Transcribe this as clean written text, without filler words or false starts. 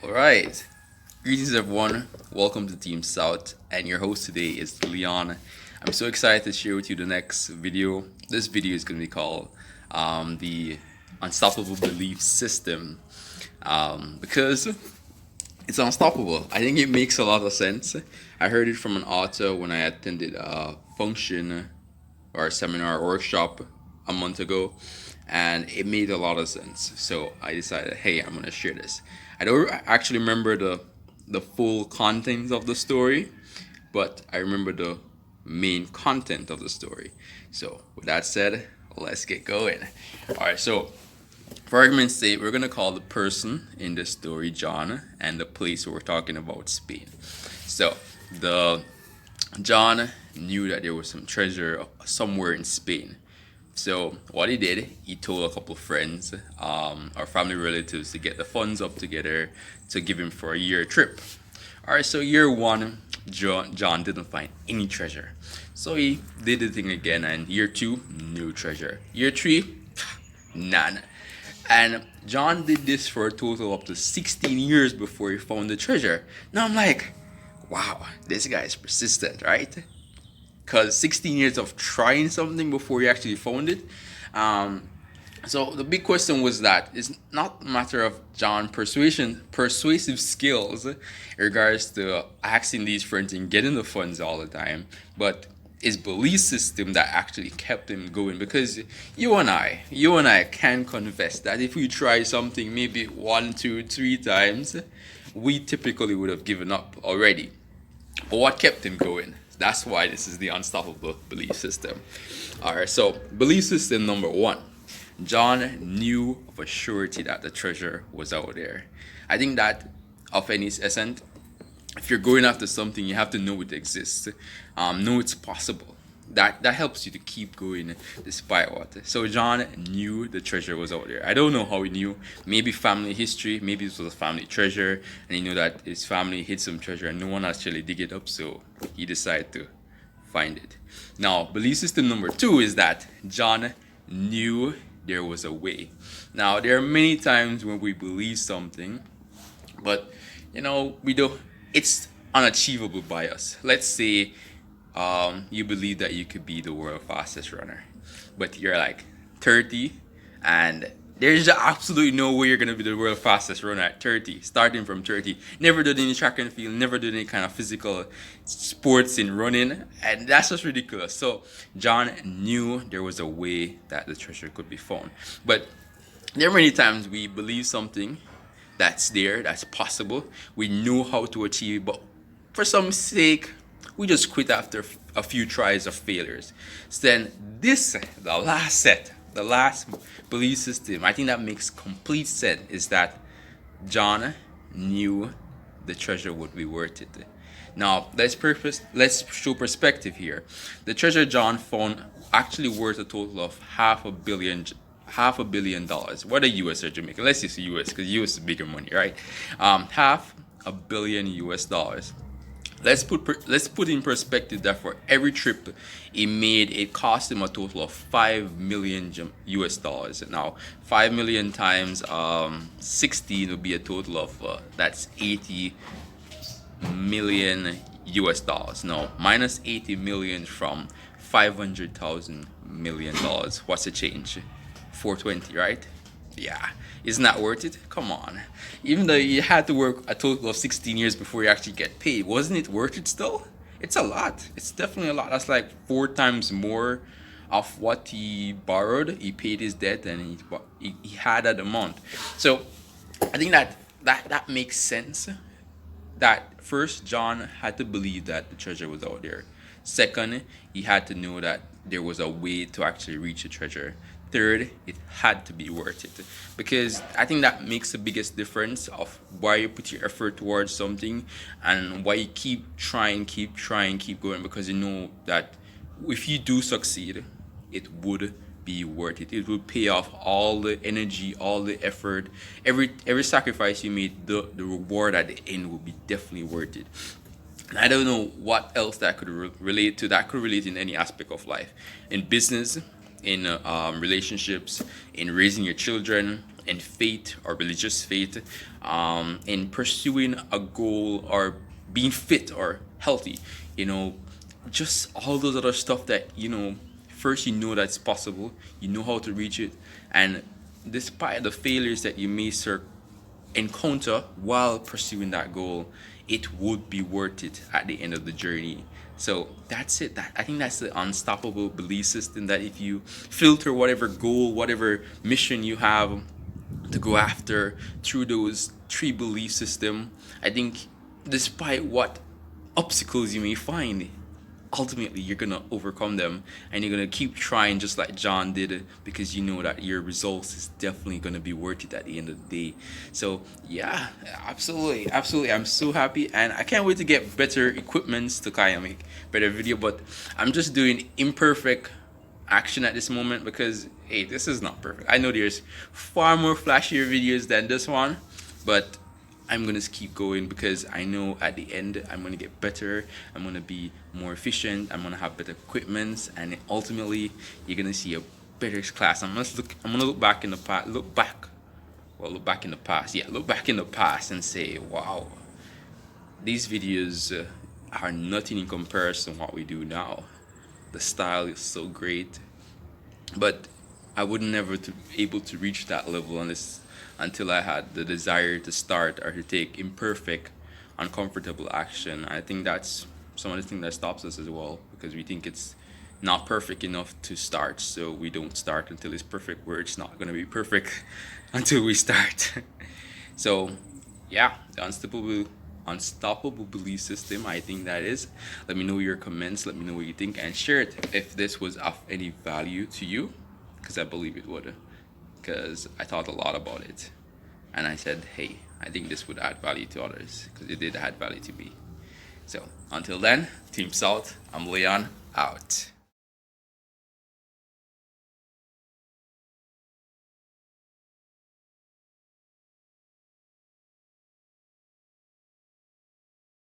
All right. Greetings, everyone. Welcome to Team South, and your host today is Leon. I'm so excited to share with you the next video. This video is going to be called the Unstoppable Belief System because it's unstoppable. I think it makes a lot of sense. I heard it from an author when I attended a function or a seminar or workshop a month ago, and it made a lot of sense. So I decided, hey, I'm gonna share this. I don't actually remember the full contents of the story, but I remember the main content of the story. So with that said, let's get going. All right, so for argument's sake, we're gonna call the person in the story John, and the place we're talking about Spain. So the John knew that there was some treasure somewhere in Spain. So what he did, he told a couple of friends, or family relatives, to get the funds up together to give him for a year trip. All right, so year one, John didn't find any treasure. So he did the thing again, and year two, no treasure. Year three, none. And John did this for a total of up to 16 years before he found the treasure. Now I'm like, wow, this guy is persistent, right? Because 16 years of trying something before he actually found it. Um, so the big question was that it's not a matter of John persuasive skills in regards to asking these friends and getting the funds all the time, but his belief system that actually kept him going. Because you and I can confess that if we try something maybe one, two, three times, we typically would have given up already. But what kept him going? That's why this is the unstoppable belief system. All right, so belief system number one. John knew of a surety that the treasure was out there. I think that of any essence, if you're going after something, you have to know it exists, know it's possible. That helps you to keep going despite what. So John knew the treasure was out there. I don't know how he knew. Maybe family history. Maybe it was a family treasure, and he knew that his family hid some treasure, and no one actually dig it up. So he decided to find it. Now, belief system number two is that John knew there was a way. Now, there are many times when we believe something, but we don't. It's unachievable by us. Let's say you believe that you could be the world fastest runner, but you're like 30, and there's absolutely no way you're gonna be the world fastest runner at 30. Starting from 30, never did any track and field, never did any kind of physical sports in running, and that's just ridiculous. So John knew there was a way that the treasure could be found, but there are many times we believe something that's there, that's possible. We know how to achieve, but for some sake, we just quit after a few tries of failures. So then, the last belief system, I think that makes complete sense, is that John knew the treasure would be worth it. Now, let's show perspective here. The treasure John found actually worth a total of half a billion dollars, whether US or Jamaica. Let's use US because US is bigger money, right? Half a billion US dollars. Let's put in perspective that for every trip he made, it cost him a total of 5 million US dollars. Now, 5 million times 16 would be a total of that's 80 million US dollars. No, minus 80 million from 500,000 million dollars. What's the change? 420, right? Yeah. Isn't that worth it? Come on. Even though you had to work a total of 16 years before you actually get paid, wasn't it worth it still? It's a lot. It's definitely a lot. That's like four times more of what he borrowed. He paid his debt, and he had that amount. So I think that makes sense. That first, John had to believe that the treasure was out there. Second, he had to know that there was a way to actually reach the treasure. Third, it had to be worth it. Because I think that makes the biggest difference of why you put your effort towards something and why you keep trying, keep going, because you know that if you do succeed, it would be worth it. It would pay off all the energy, all the effort, every sacrifice you made. The reward at the end will be definitely worth it. I don't know what else that could relate to. That could relate in any aspect of life, in business, in relationships, in raising your children, in faith or religious faith, in pursuing a goal or being fit or healthy, you know, just all those other stuff that, first you know that's possible, you know how to reach it, and despite the failures that you may encounter while pursuing that goal, it would be worth it at the end of the journey. So that's it. I think that's the unstoppable belief system, that if you filter whatever goal, whatever mission you have to go after through those three belief system, I think despite what obstacles you may find, ultimately you're gonna overcome them, and you're gonna keep trying just like John did, because you know that your results is definitely gonna be worth it at the end of the day. So yeah, absolutely, I'm so happy, and I can't wait to get better equipments to kind of make better video. But I'm just doing imperfect action at this moment because, hey, this is not perfect. I know there's far more flashier videos than this one, but I'm gonna keep going because I know at the end I'm gonna get better. I'm gonna be more efficient. I'm gonna have better equipment, and ultimately you're gonna see a better class. I'm gonna look back in the past. Look back. Well, look back in the past. Yeah, look back in the past and say, wow, these videos are nothing in comparison to what we do now. The style is so great, but I would never to able to reach that level until I had the desire to start or to take imperfect, uncomfortable action. I think that's some of the thing that stops us as well, because we think it's not perfect enough to start, so we don't start until it's perfect, where it's not going to be perfect until we start. So yeah, the unstoppable belief system, I think that is. Let me know your comments, let me know what you think, and share it if this was of any value to you, because I believe it would, because I thought a lot about it, and I said, hey, I think this would add value to others, because it did add value to me. So until then, Team Salt, I'm Leon, out.